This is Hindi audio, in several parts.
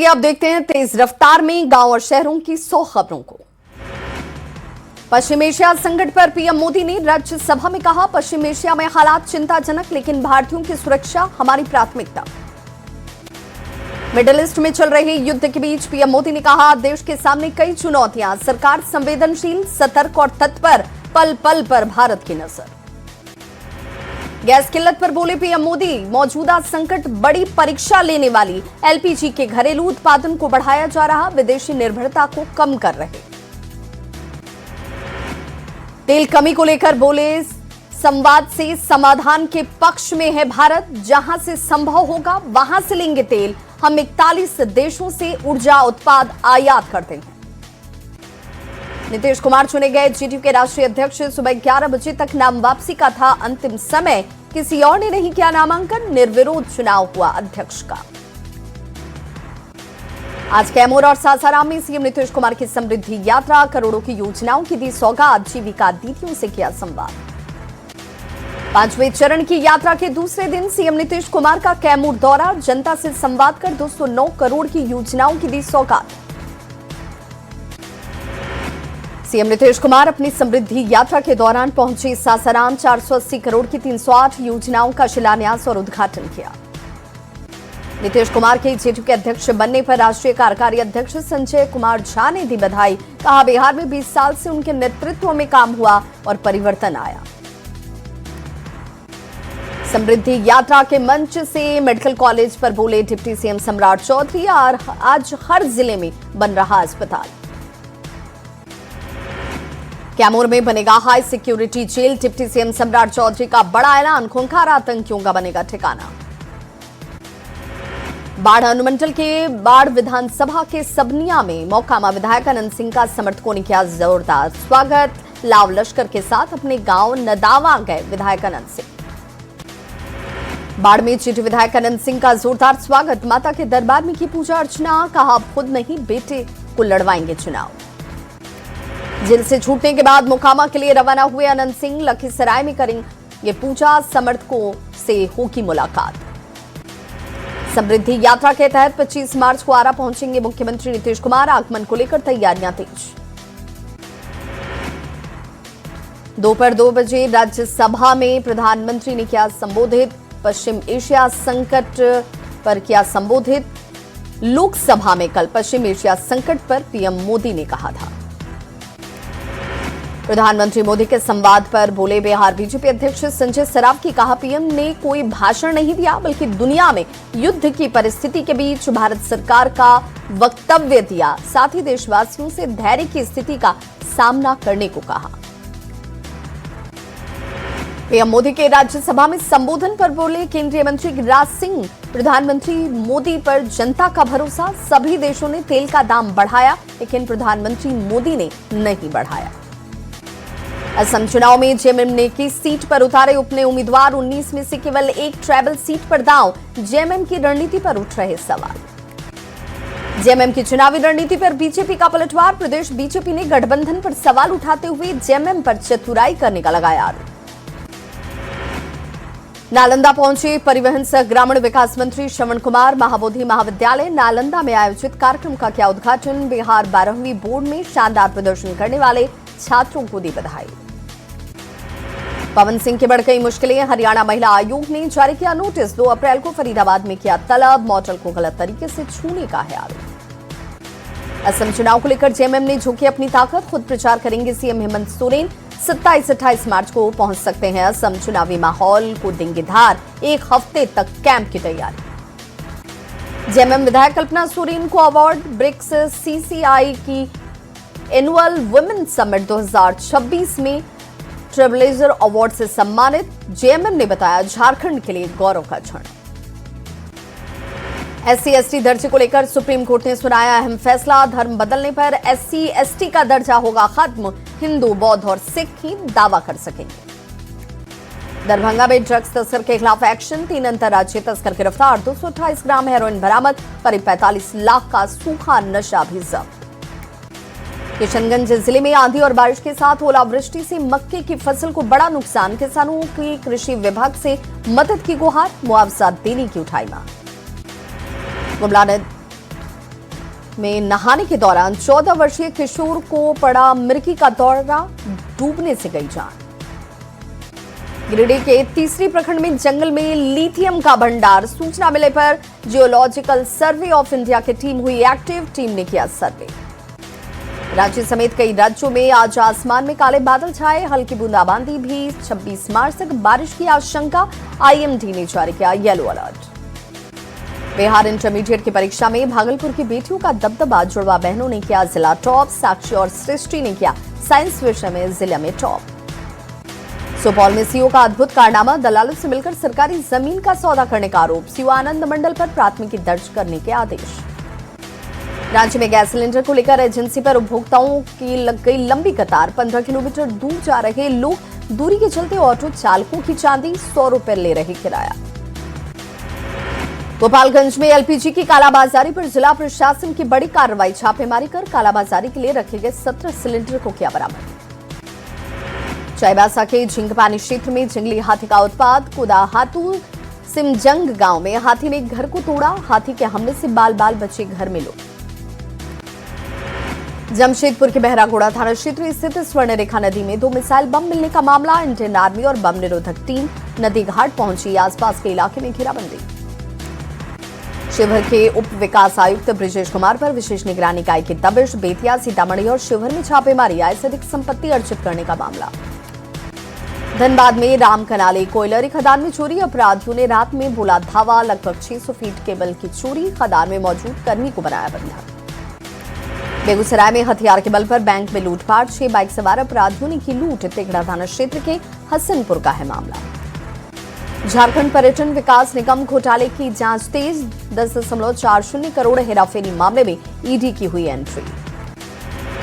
आइए अब देखते हैं तेज रफ्तार में गांव और शहरों की 100 खबरों को। पश्चिम एशिया संकट पर पीएम मोदी ने राज्यसभा में कहा, पश्चिम एशिया में हालात चिंताजनक, लेकिन भारतीयों की सुरक्षा हमारी प्राथमिकता। मिडिल ईस्ट में चल रहे युद्ध के बीच पीएम मोदी ने कहा, देश के सामने कई चुनौतियां, सरकार संवेदनशील, सतर्क और तत्पर, पल पल पर भारत की नजर। गैस किल्लत पर बोले पीएम मोदी, मौजूदा संकट बड़ी परीक्षा लेने वाली, एलपीजी के घरेलू उत्पादन को बढ़ाया जा रहा, विदेशी निर्भरता को कम कर रहे। तेल कमी को लेकर बोले, संवाद से समाधान के पक्ष में है भारत, जहां से संभव होगा वहां से लेंगे तेल, हम 41 देशों से ऊर्जा उत्पाद आयात करते हैं। नीतीश कुमार चुने गए, जेडीयू के राष्ट्रीय अध्यक्ष, सुबह 11 बजे तक नाम वापसी का था अंतिम समय, किसी और ने नहीं किया नामांकन, निर्विरोध चुनाव हुआ अध्यक्ष का। आज कैमूर और सासाराम में सीएम नीतीश कुमार की समृद्धि यात्रा, करोड़ों की योजनाओं की दी सौगात, जीविका दीदियों से किया संवाद। 5वें चरण की यात्रा के दूसरे दिन सीएम नीतीश कुमार का कैमूर दौरा, जनता से संवाद कर 209 करोड़ की योजनाओं की दी सौगात। सीएम नीतीश कुमार अपनी समृद्धि यात्रा के दौरान पहुंचे सासाराम, 480 करोड़ की 308 योजनाओं का शिलान्यास और उद्घाटन किया। नीतीश कुमार के जेडीयू के अध्यक्ष बनने पर राष्ट्रीय कार्यकारी अध्यक्ष संजय कुमार झा ने दी बधाई, कहा बिहार में 20 साल से उनके नेतृत्व में काम हुआ और परिवर्तन आया। समृद्धि यात्रा के मंच से मेडिकल कॉलेज पर बोले डिप्टी सीएम सम्राट चौधरी, और आज हर जिले में बन रहा अस्पताल। कैमूर में बनेगा high security jail, deputy CM Samrat Chaudhary का बड़ा ऐलान, खूंखार आतंकियों का बनेगा ठिकाना। बाढ़ अनुमंडल के बाढ़ विधानसभा के सबनिया में मोकामा विधायक अनंत सिंह का समर्थकों ने किया जोरदार स्वागत, लाव लश्कर के साथ अपने गांव नदावा गए विधायक अनंत सिंह। बाढ़ में जेडीयू विधायक अनंत सिंह का जोरदार स्वागत, माता के दरबार में की पूजा अर्चना, कहा अब खुद नहीं बेटे को लड़वाएंगे चुनाव। जेल से छूटने के बाद मोकामा के लिए रवाना हुए अनंत सिंह, लखीसराय में करेंगे पूजा, समर्थकों से होगी मुलाकात। समृद्धि यात्रा के तहत 25 मार्च को आरा पहुंचेंगे मुख्यमंत्री नीतीश कुमार, आगमन को लेकर तैयारियां तेज। दोपहर 2 बजे राज्यसभा में प्रधानमंत्री ने किया संबोधित, पश्चिम एशिया संकट पर किया संबोधित। लोकसभा में कल पश्चिम एशिया संकट पर पीएम मोदी ने कहा था। प्रधानमंत्री मोदी के संवाद पर बोले बिहार बीजेपी अध्यक्ष संजय सरावगी, कहा पीएम ने कोई भाषण नहीं दिया, बल्कि दुनिया में युद्ध की परिस्थिति के बीच भारत सरकार का वक्तव्य दिया, साथ ही देशवासियों से धैर्य की स्थिति का सामना करने को कहा। पीएम मोदी के राज्यसभा में संबोधन पर बोले केंद्रीय मंत्री गिरिराज सिंह, प्रधानमंत्री मोदी पर जनता का भरोसा, सभी देशों ने तेल का दाम बढ़ाया, लेकिन प्रधानमंत्री मोदी ने नहीं बढ़ाया। असम चुनाव में जेएमएम ने की सीट पर उतारे अपने उम्मीदवार, 19 में से केवल एक ट्राइबल सीट पर दांव, जेएमएम की रणनीति पर उठ रहे सवाल। जेएमएम की चुनावी रणनीति पर बीजेपी का पलटवार, प्रदेश बीजेपी ने गठबंधन पर सवाल उठाते हुए जेएमएम पर चतुराई करने का लगाया आरोप। नालंदा पहुंचे परिवहन सह ग्रामीण विकास मंत्री श्रवण कुमार, महाबोधि महाविद्यालय नालंदा में आयोजित कार्यक्रम का किया उद्घाटन, बिहार 12वीं बोर्ड में शानदार प्रदर्शन करने वाले छात्रों को दी बधाई। पवन सिंह की बढ़ गई मुश्किलें, हरियाणा महिला आयोग ने जारी किया नोटिस, 2 अप्रैल को फरीदाबाद में किया तलब, मॉडल को गलत तरीके से छूने का है आरोप। असम चुनाव को लेकर जेएमएम ने झोंकी अपनी ताकत, खुद प्रचार करेंगे सीएम हेमंत सोरेन, 27-28 मार्च को पहुंच सकते हैं असम, चुनावी माहौल को देंगे धार, 1 हफ्ते तक कैंप की तैयारी। जेएमएम विधायक कल्पना सोरेन को अवार्ड, ब्रिक्स सीसीआई की एनुअल वुमेन समिट 2026 में ट्रेलब्लेजर अवार्ड से सम्मानित, जेएमएम ने बताया झारखंड के लिए गौरव का क्षण। SC/ST दर्जे को लेकर सुप्रीम कोर्ट ने सुनाया अहम फैसला, धर्म बदलने पर SC/ST का दर्जा होगा खत्म, हिंदू, बौद्ध और सिख ही दावा कर सकेंगे। दरभंगा में ड्रग्स तस्कर के खिलाफ एक्शन, 3 अंतर्राज्यीय तस्कर गिरफ्तार, 228 ग्राम हेरोइन बरामद, करीब 45 लाख का सूखा नशा भी जब्त। किशनगंज जिले में आंधी और बारिश के साथ ओलावृष्टि से मक्के की फसल को बड़ा नुकसान, किसानों की कृषि विभाग से मदद की गुहार, मुआवजा देने की उठाई मांग। में नहाने के दौरान 14 वर्षीय किशोर को पड़ा मिर्गी का दौरा, डूबने से गई जान। गिरिडीह के तीसरी प्रखंड में जंगल में लिथियम का भंडार, सूचना मिलने पर जियोलॉजिकल सर्वे ऑफ इंडिया की टीम हुई एक्टिव। टीम ने किया सर्वे। रांची समेत कई राज्यों में आज आसमान में काले बादल छाए, हल्की बूंदाबांदी भी। 26 मार्च तक बारिश की आशंका, आईएमडी ने जारी किया येलो अलर्ट। बिहार इंटरमीडिएट की परीक्षा में भागलपुर की बेटियों का दबदबा, जुड़वा बहनों ने किया जिला टॉप। साक्षी और सृष्टि ने किया साइंस विषय में जिले में टॉप। सुपौल में सीओ का अद्भुत कारनामा, दलालों से मिलकर सरकारी जमीन का सौदा करने का आरोप। सीओ आनंद मंडल पर प्राथमिकी दर्ज करने के आदेश। रांची में गैस सिलेंडर को लेकर एजेंसी पर उपभोक्ताओं की लग गई लंबी कतार। 15 किलोमीटर दूर जा रहे लोग, दूरी के चलते ऑटो चालकों की चांदी, 100 रुपए ले रहे किराया। गोपालगंज में एलपीजी की कालाबाजारी पर जिला प्रशासन की बड़ी कार्रवाई, छापेमारी कर कालाबाजारी के लिए रखे गए 17 सिलेंडर को किया बरामद। चाईबासा के झिंगपानी क्षेत्र में जंगली हाथी का उत्पात, कुदाहातू सिमजंग गांव में हाथी ने घर को तोड़ा। हाथी के हमले से बाल बाल बचे घर में लोग। जमशेदपुर के बहरागोड़ा थाना क्षेत्र स्थित स्वर्णरेखा नदी में 2 मिसाइल बम मिलने का मामला, इंडियन आर्मी और बम निरोधक टीम नदी घाट पहुंची, आसपास के इलाके में घेराबंदी। शिवहर के उप विकास आयुक्त ब्रिजेश कुमार पर विशेष निगरानी इकाई की दबिश, बेतिया, सीतामढ़ी और शिवहर में छापेमारी, आय से अधिक संपत्ति अर्जित करने का मामला। धनबाद में राम कनाले कोयलरी खदान में चोरी, अपराधियों ने रात में बोला धावा, लगभग 600 फीट केबल की चोरी, खदान में मौजूद कर्मी को बनाया बंधक। बेगूसराय में हथियार के बल पर बैंक में लूटपाट, 6 बाइक सवार अपराधियों ने की लूट, तेघड़ा थाना क्षेत्र के हसनपुर का है मामला। झारखंड पर्यटन विकास निगम घोटाले की जांच तेज, 10.40 करोड़ हेराफेरी मामले में ईडी की हुई एंट्री।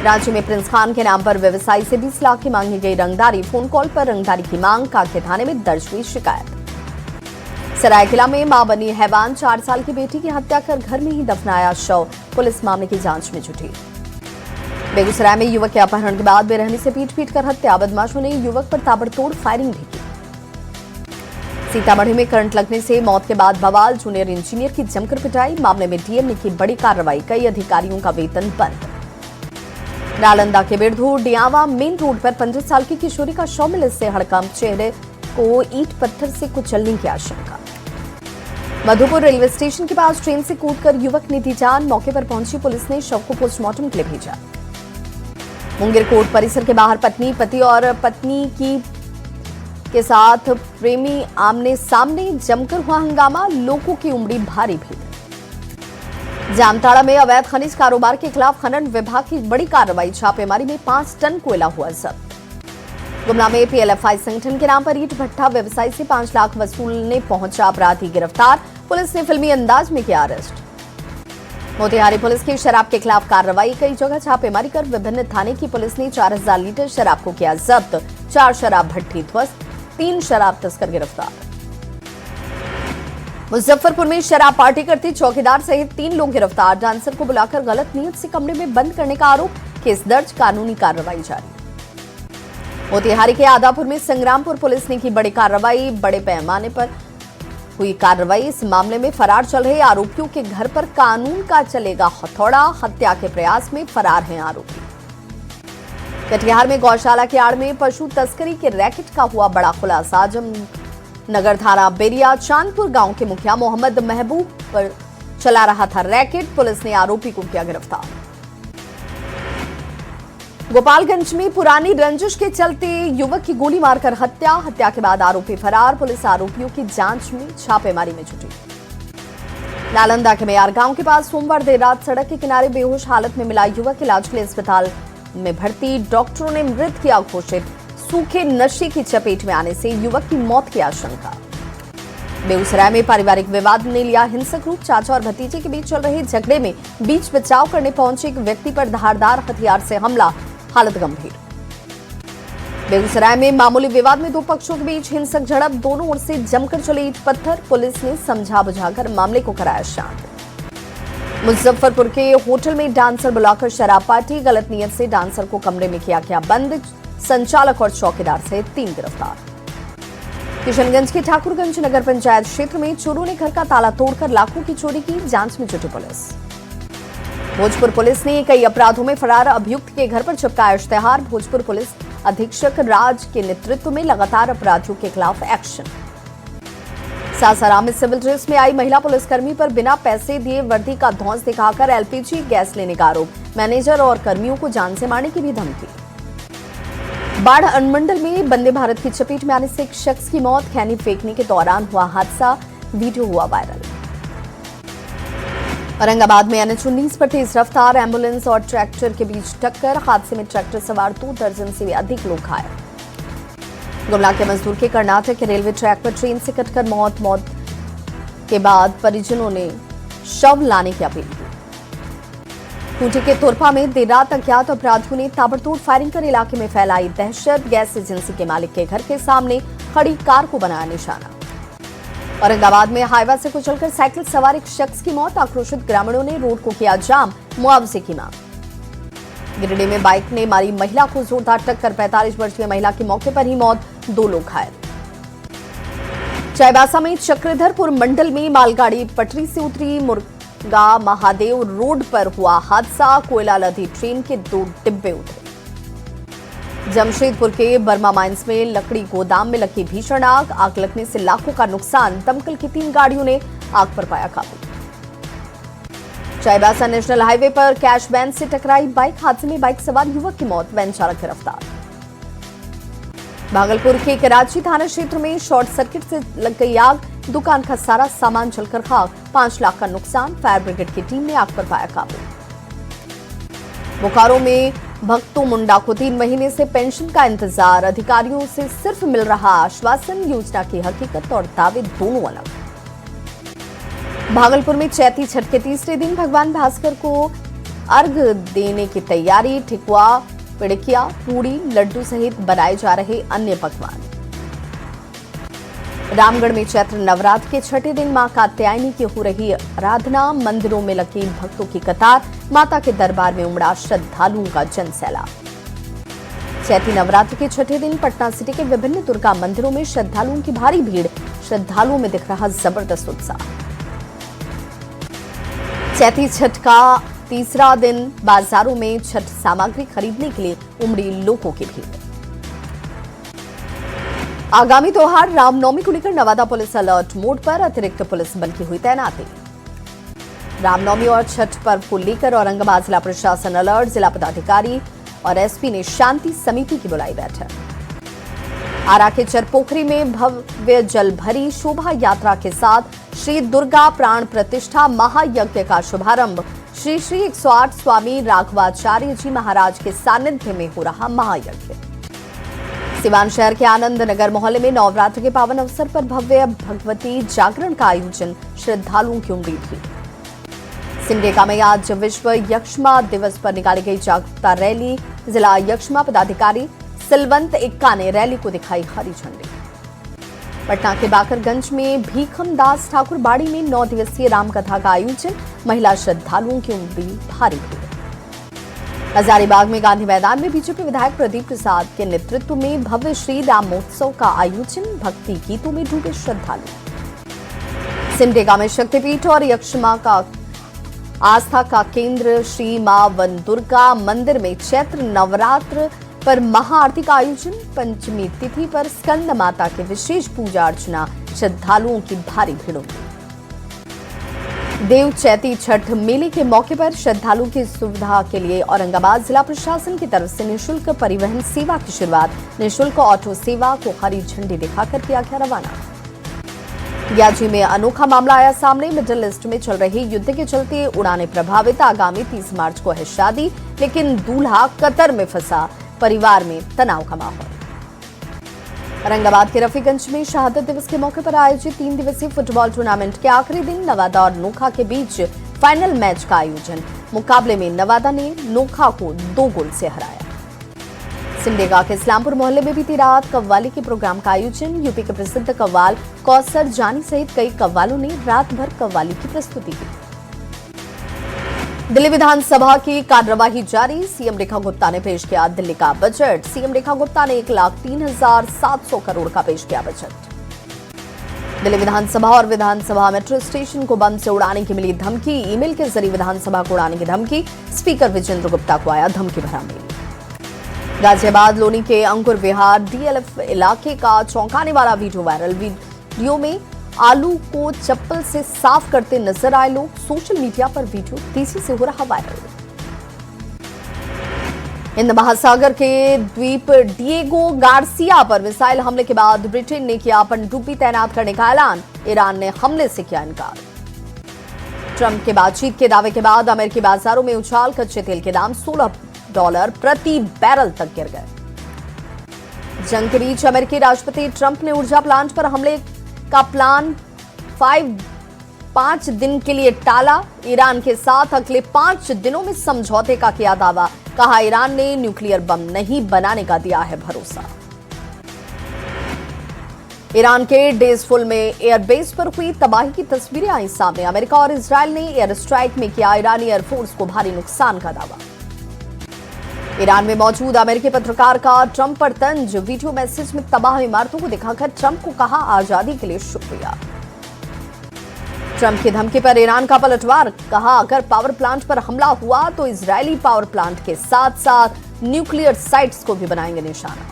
रांची में प्रिंस खान के नाम पर व्यवसायी से 20 लाख की मांगी गई रंगदारी, फोन कॉल पर रंगदारी की मांग, कांके थाने में दर्ज हुई शिकायत। सरायकेला में मां बनी हैवान, 4 साल की बेटी की हत्या कर घर में ही दफनाया शव, पुलिस मामले की जांच में जुटी। बेगूसराय में युवक के अपहरण के बाद बेरहमी से पीट कर हत्या, बदमाशों ने युवक पर ताबड़तोड़ फायरिंग भी की। सीतामढ़ी में करंट लगने से मौत के बाद बवाल, जूनियर इंजीनियर की जमकर पिटाई, मामले में डीएम ने की बड़ी कार्रवाई, कई अधिकारियों का वेतन बंद। नालंदा के बिरधू डियावा मेन रोड पर 15 साल की किशोरी का शव मिलने से हड़कंप, चेहरे को ईंट पत्थर से कुचलने की आशंका। मधुपुर रेलवे स्टेशन के पास ट्रेन से कूदकर युवक ने दी जान, मौके पर पहुंची पुलिस ने शव को पोस्टमार्टम के लिए भेजा। मुंगेर कोर्ट परिसर के बाहर पति और पत्नी के साथ प्रेमी आमने सामने, जमकर हुआ हंगामा, लोगों की उमड़ी भारी भीड़। जामताड़ा में अवैध खनिज कारोबार के खिलाफ खनन विभाग की बड़ी कार्रवाई, छापेमारी में 5 टन कोयला हुआ जब्त। गुमला में पीएलएफआई संगठन के नाम पर ईंट भट्ठा व्यवसायी से 5 लाख वसूलने पहुंचा अपराधी गिरफ्तार, पुलिस ने फिल्मी अंदाज में किया अरेस्ट। मोतिहारी पुलिस की शराब के खिलाफ कार्रवाई, कई जगह छापेमारी कर विभिन्न थाने की पुलिस ने 4000 लीटर शराब को किया जब्त, 4 शराब भट्ठी ध्वस्त, 3 शराब तस्कर गिरफ्तार। मुजफ्फरपुर में शराब पार्टी करते चौकीदार सहित 3 लोग गिरफ्तार, डांसर को बुलाकर गलत नियत से कमरे में बंद करने का आरोप, केस दर्ज, कानूनी कार्रवाई जारी। मोतिहारी के आदापुर में संग्रामपुर पुलिस ने की बड़ी कार्रवाई, बड़े पैमाने पर हुई कार्रवाई, इस मामले में फरार चल रहे आरोपियों के घर पर कानून का चलेगा हथौड़ा, हत्या के प्रयास में फरार हैं आरोपी। कटिहार में गौशाला के आड़ में पशु तस्करी के रैकेट का हुआ बड़ा खुलासा, आजमनगर थाना बेरिया चांदपुर गांव के मुखिया मोहम्मद महबूब पर चला रहा था रैकेट, पुलिस ने आरोपी को किया गिरफ्तार। गोपालगंज में पुरानी रंजिश के चलते युवक की गोली मारकर हत्या के बाद आरोपी फरार, पुलिस आरोपियों की जांच में छापेमारी में जुटी। नालंदा के मेयार गांव के पास सोमवार देर रात सड़क के किनारे बेहोश हालत में मिला युवक, इलाज के लिए अस्पताल में भर्ती, डॉक्टरों ने मृत किया घोषित, सूखे नशे की चपेट में आने से युवक की मौत की आशंका। बेगूसराय में पारिवारिक विवाद ने लिया हिंसक रूप, चाचा और भतीजे के बीच चल रहे झगड़े में बीच बचाव करने पहुंचे एक व्यक्ति पर धारदार हथियार से हमला, हालत गंभीर। बेगूसराय में मामूली विवाद में 2 पक्षों के बीच हिंसक झड़प, दोनों ओर से जमकर चले ईंट पत्थर, पुलिस ने समझा बुझाकर मामले को कराया शांत। मुजफ्फरपुर के होटल में डांसर बुलाकर शराब पार्टी, गलत नियत से डांसर को कमरे में किया बंद, संचालक और चौकीदार सहित 3 गिरफ्तार। किशनगंज के ठाकुरगंज नगर पंचायत क्षेत्र में चोरों ने घर का ताला तोड़कर लाखों की चोरी की, जांच में जुटी पुलिस। भोजपुर पुलिस ने कई अपराधों में फरार अभियुक्त के घर पर चिपकाया इश्तेहार। भोजपुर पुलिस अधीक्षक राज के नेतृत्व में लगातार अपराधियों के खिलाफ एक्शन। सासाराम में सिविल ड्रेस में आई महिला पुलिसकर्मी पर बिना पैसे दिए वर्दी का धौंस दिखाकर एलपीजी गैस लेने का आरोप। मैनेजर और कर्मियों को जान से मारने की भी धमकी। बाढ़ अनुमंडल में वंदे भारत की चपेट में आने से एक शख्स की मौत। खैनी फेंकने के दौरान हुआ हादसा, वीडियो हुआ वायरल। औरंगाबाद में NH-19 पर तेज रफ्तार एम्बुलेंस और ट्रैक्टर के बीच टक्कर। हादसे में ट्रैक्टर सवार 2 दर्जन से भी अधिक लोग घायल। गुमला के मजदूर के कर्नाटक के रेलवे ट्रैक पर ट्रेन से कटकर मौत के बाद परिजनों ने शव लाने की अपील की। खूंटी के तोरपा में देर रात अज्ञात अपराधियों ने ताबड़तोड़ फायरिंग कर इलाके में फैलाई दहशत। गैस एजेंसी के मालिक के घर के सामने खड़ी कार को बनाया निशाना। औरंगाबाद में हाईवा से कुचलकर साइकिल सवार एक शख्स की मौत। आक्रोशित ग्रामीणों ने रोड को किया जाम, मुआवजे की मांग। गिरिडीह में बाइक ने मारी महिला को जोरदार टक्कर। 45 वर्षीय महिला की मौके पर ही मौत, 2 लोग घायल। चाईबासा में चक्रधरपुर मंडल में मालगाड़ी पटरी से उतरी। मुर्गा महादेव रोड पर हुआ हादसा। कोयला लदी ट्रेन के 2 डिब्बे उतरे। जमशेदपुर के बर्मा माइंस में लकड़ी गोदाम में लगी भीषण आग। आग लगने से लाखों का नुकसान। दमकल की 3 गाड़ियों ने आग पर पाया काबू। चाईबासा नेशनल हाईवे पर कैश वैन से टकराई बाइक। हादसे में बाइक सवार युवक की मौत, वैन चालक गिरफ्तार। भागलपुर के कराची थाना क्षेत्र में शॉर्ट सर्किट से लग गई आग। दुकान का सारा सामान जलकर खाक, 5 लाख का नुकसान। फायर ब्रिगेड की टीम ने आग पर पाया काबू। बोकारो में भक्तों मुंडा को 3 महीने से पेंशन का इंतजार। अधिकारियों से सिर्फ मिल रहा आश्वासन। योजना की हकीकत और दावे दोनों अलग। भागलपुर में चैती छठ के तीसरे दिन भगवान भास्कर को अर्घ देने की तैयारी। ठेकुआ, पिड़किया, पूड़ी, लड्डू सहित बनाए जा रहे अन्य पकवान। रामगढ़ में चैत्र नवरात्र के छठे दिन मां कात्यायनी की हो रही आराधना। मंदिरों में लगी भक्तों की कतार। माता के दरबार में उमड़ा श्रद्धालुओं का जनसैलाब। चैती नवरात्र के छठे दिन पटना सिटी के विभिन्न दुर्गा मंदिरों में श्रद्धालुओं की भारी भीड़। श्रद्धालुओं में दिख रहा जबरदस्त उत्साह। चैती छठ का तीसरा दिन बाजारों में छठ सामग्री खरीदने के लिए उमड़ी लोगों की भीड़। आगामी त्योहार रामनवमी को लेकर नवादा पुलिस अलर्ट मोड पर। अतिरिक्त पुलिस बल की हुई तैनाती। रामनवमी और छठ पर्व को लेकर औरंगाबाद जिला प्रशासन अलर्ट। जिला पदाधिकारी और एसपी ने शांति समिति की बुलाई बैठक। आरा के चरपोखरी में भव्य जल भरी शोभा यात्रा के साथ श्री दुर्गा प्राण प्रतिष्ठा महायज्ञ का शुभारंभ। श्री श्री 108 स्वामी राघवाचार्य जी महाराज के सानिध्य में हो रहा महायज्ञ। सिवान शहर के आनंद नगर मोहल्ले में नवरात्र के पावन अवसर पर भव्य भगवती जागरण का आयोजन। श्रद्धालुओं की उमड़ी भीड़। सिमडेगा में आज विश्व यक्ष्मा दिवस पर निकाली गई जागरूकता रैली। जिला यक्ष्मा पदाधिकारी सिलवंत इक्का ने रैली को दिखाई हरी झंडी। पटना के बाकरगंज में भीखम दास ठाकुर बाड़ी में 9 दिवसीय रामकथा का आयोजन। महिला श्रद्धालुओं की उमड़ी भारी भीड़। हजारीबाग में गांधी मैदान में बीजेपी विधायक प्रदीप प्रसाद के नेतृत्व में भव्य श्री राम महोत्सव का आयोजन। भक्ति गीतों में डूबे श्रद्धालु। सिमडेगा में शक्तिपीठ और यक्ष्मा का आस्था का केंद्र श्री मां वन दुर्गा मंदिर में चैत्र नवरात्र पर महाआरती का आयोजन। पंचमी तिथि पर स्कंद माता की विशेष पूजा अर्चना। श्रद्धालुओं की भारी भीड़ उमड़ी। देव चैती छठ मेले के मौके पर श्रद्धालुओं की सुविधा के लिए औरंगाबाद जिला प्रशासन की तरफ से निःशुल्क परिवहन सेवा की शुरुआत। निःशुल्क ऑटो सेवा को हरी झंडी दिखाकर किया गया रवाना। याजी में अनोखा मामला आया सामने। मिडिल ईस्ट में चल रहे युद्ध के चलते उड़ानें प्रभावित। आगामी 30 मार्च को है शादी, लेकिन दूल्हा कतर में फंसा। परिवार में तनाव का माहौल। औरंगाबाद के रफीगंज में शहादत दिवस के मौके पर आयोजित 3 दिवसीय फुटबॉल टूर्नामेंट के आखिरी दिन नवादा और नोखा के बीच फाइनल मैच का आयोजन। मुकाबले में नवादा ने नोखा को 2 गोल से हराया। सिमडेगा के इस्लामपुर मोहल्ले में बीती रात कव्वाली के प्रोग्राम का आयोजन। यूपी के प्रसिद्ध कव्वाल कौसर जानी सहित कई कव्वालों ने रात भर कव्वाली की प्रस्तुति की। दिल्ली विधानसभा की कार्यवाही जारी। सीएम रेखा गुप्ता ने पेश किया दिल्ली का बजट। सीएम रेखा गुप्ता ने 1,03,700 करोड़ का पेश किया बजट। दिल्ली विधानसभा और विधानसभा मेट्रो स्टेशन को बम से उड़ाने की मिली धमकी। ईमेल के जरिए विधानसभा को उड़ाने की धमकी। स्पीकर विजेंद्र गुप्ता को आया धमकी भरा मेल। गाजियाबाद लोनी के अंकुर विहार डीएलएफ इलाके का चौंकाने वाला वीडियो वायरल। वीडियो में आलू को चप्पल से साफ करते नजर आए लोग। सोशल मीडिया पर वीडियो तेजी से हो रहा वायरल। हिंद महासागर के द्वीप डिएगो गार्सिया पर मिसाइल हमले के बाद ब्रिटेन ने किया पनडुब्बी तैनात करने का ऐलान। ईरान ने हमले से किया इनकार। ट्रंप के बातचीत के दावे के बाद अमेरिकी बाजारों में उछाल। कच्चे तेल के दाम $16 प्रति बैरल तक गिर गए। जंग के बीच अमेरिकी राष्ट्रपति ट्रंप ने ऊर्जा प्लांट पर हमले का प्लान 5 दिन के लिए टाला। ईरान के साथ अगले 5 दिनों में समझौते का किया दावा। कहा ईरान ने न्यूक्लियर बम नहीं बनाने का दिया है भरोसा। ईरान के डेजफुल में एयरबेस पर हुई तबाही की तस्वीरें आई सामने। अमेरिका और इजरायल ने एयर स्ट्राइक में किया ईरानी एयरफोर्स को भारी नुकसान का दावा। ईरान में मौजूद अमेरिकी पत्रकार का ट्रंप पर तंज। वीडियो मैसेज में तबाह इमारतों को दिखाकर ट्रंप को कहा आजादी के लिए शुक्रिया। ट्रंप की धमकी पर ईरान का पलटवार। कहा अगर पावर प्लांट पर हमला हुआ तो इजरायली पावर प्लांट के साथ साथ न्यूक्लियर साइट्स को भी बनाएंगे निशाना।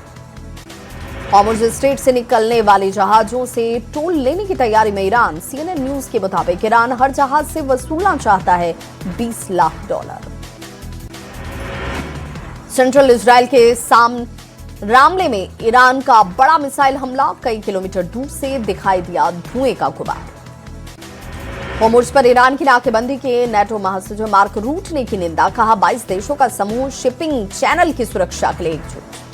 हॉर्मुज़ स्ट्रेट से निकलने वाले जहाजों से टोल लेने की तैयारी में ईरान। सीएनएन न्यूज के मुताबिक ईरान हर जहाज से वसूलना चाहता है $20 लाख। सेंट्रल इजराइल के रामले में ईरान का बड़ा मिसाइल हमला। कई किलोमीटर दूर से दिखाई दिया धुएं का गुबार। हॉर्मुज़ पर ईरान की नाकेबंदी के नेटो महासचिव मार्क रूट ने की निंदा। कहा 22 देशों का समूह शिपिंग चैनल की सुरक्षा के लिए एकजुट।